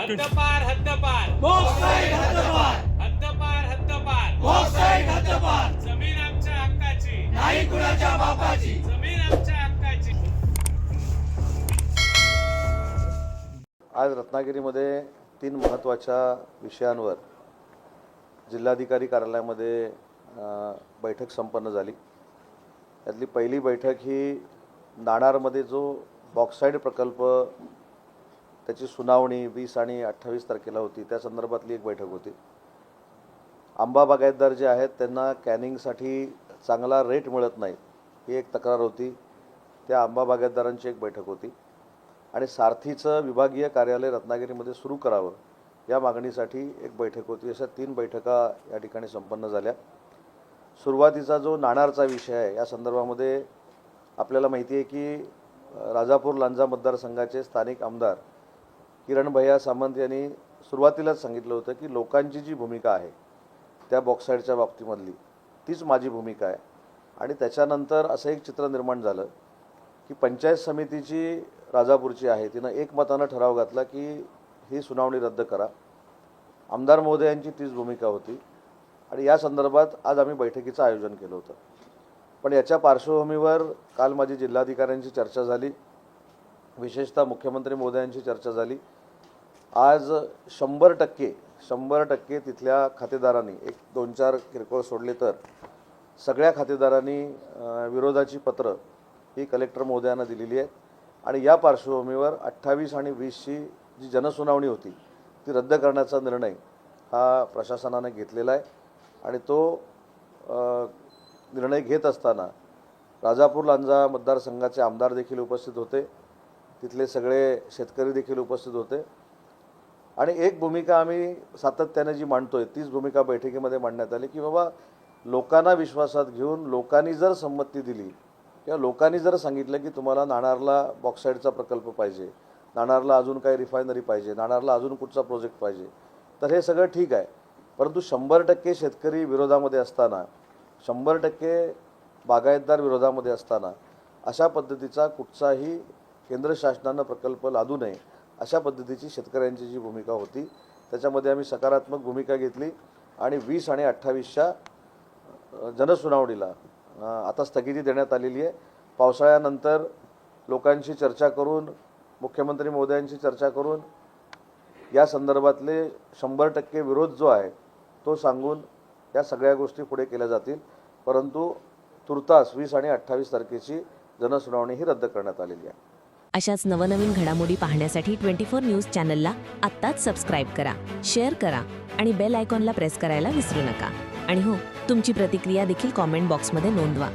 हद्दपार हद्दपार बॉक्साईट हद्दपार हद्दपार हद्दपार बॉक्साईट हद्दपार जमीन आमच्या हक्काची नाही कुणाच्या बापाची जमीन आमच्या हक्काची. आज रत्नागिरीमध्ये 3 महत्त्वाच्या विषयांवर जिल्हाधिकारी कार्यालयामध्ये बैठक संपन्न झाली. त्यातली पहिली बैठक ही नाणारमध्ये जो बॉक्साईड प्रकल्प त्याची सुनावणी 20 आणि 28 तारखेला होती, त्या संदर्भातली एक बैठक होती. आंबा बागायतदार जे आहेत त्यांना कॅनिंगसाठी चांगला रेट मिळत नाही ही एक तक्रार होती. त्या आंबा बागायतदारांची एक बैठक होती. आणि सारथीचं विभागीय कार्यालय रत्नागिरीमध्ये सुरू करावं या मागणीसाठी एक बैठक होती. अशा 3 बैठका या ठिकाणी संपन्न झाल्या. सुरुवातीचा जो नाणारचा विषय आहे या संदर्भामध्ये आपल्याला माहिती आहे की राजापूर लांजा मतदारसंघाचे स्थानिक आमदार किरण भैया सामंत यांनी सुरुवातीलाच सांगितलं होतं की लोकांची जी भूमिका आहे त्या बॉक्साईडच्या बाबतीमधली तीच माझी भूमिका आहे. आणि त्याच्यानंतर असं एक चित्र निर्माण झालं की पंचायत समितीची राजापूरची आहे तिनं एकमतानं ठराव घातला की ही सुनावणी रद्द करा. आमदार महोदयांची तीच भूमिका होती आणि या संदर्भात आज आम्ही बैठकीचं आयोजन केलं होतं. पण याच्या पार्श्वभूमीवर काल माझी जिल्हाधिकाऱ्यांची चर्चा झाली, विशेषतः मुख्यमंत्री महोदयांची चर्चा झाली. आज 100% तिथल्या खातेदारांनी, एक 2-4 किरकोळ सोडले तर सगळ्या खातेदारांनी विरोधाची पत्र ही कलेक्टर महोदयांना दिलेली आहेत. आणि या पार्श्वभूमीवर 28 आणि 20ची जी जनसुनावणी होती ती रद्द करण्याचा निर्णय हा प्रशासनाने घेतलेला आहे. आणि तो निर्णय घेत असताना राजापूर लांजा मतदारसंघाचे आमदार देखील उपस्थित होते, तिथले सगळे शेतकरी देखील उपस्थित होते. आणि एक भूमिका आम्ही सातत्याने जी मांडतोय तीच भूमिका बैठकीमध्ये मांडण्यात आली की बाबा लोकांना विश्वासात घेऊन लोकांनी जर संमती दिली किंवा लोकांनी जर सांगितलं की तुम्हाला नाणारला बॉक्साईडचा प्रकल्प पाहिजे, नाणारला अजून काही रिफायनरी पाहिजे, नाणारला अजून कुठचा प्रोजेक्ट पाहिजे, तर हे सगळं ठीक आहे. परंतु 100% शेतकरी विरोधामध्ये असताना, 100% बागायतदार विरोधामध्ये असताना अशा पद्धतीचा कुठचाही केंद्र शासनानं प्रकल्प लादू नये अशा पद्धतीची शेतकऱ्यांची जी भूमिका होती त्याच्यामध्ये आम्ही सकारात्मक भूमिका घेतली. आणि 20 आणि 28च्या जनसुनावणीला आता स्थगिती देण्यात आलेली आहे. पावसाळ्यानंतर लोकांशी चर्चा करून, मुख्यमंत्री महोदयांशी चर्चा करून या संदर्भातले 100% विरोध जो आहे तो सांगून या सगळ्या गोष्टी पुढे केल्या जातील. परंतु तुर्तास 20 आणि 28 तारखेची जनसुनावणी ही रद्द करण्यात आलेली आहे. अशाच नवनवीन घडामोडी पाहण्यासाठी 24 न्यूज चॅनलला आत्ताच सबस्क्राईब करा, शेअर करा आणि बेल आयकॉनला प्रेस करायला विसरू नका. आणि हो, तुमची प्रतिक्रिया देखील कॉमेंट बॉक्समध्ये नोंदवा.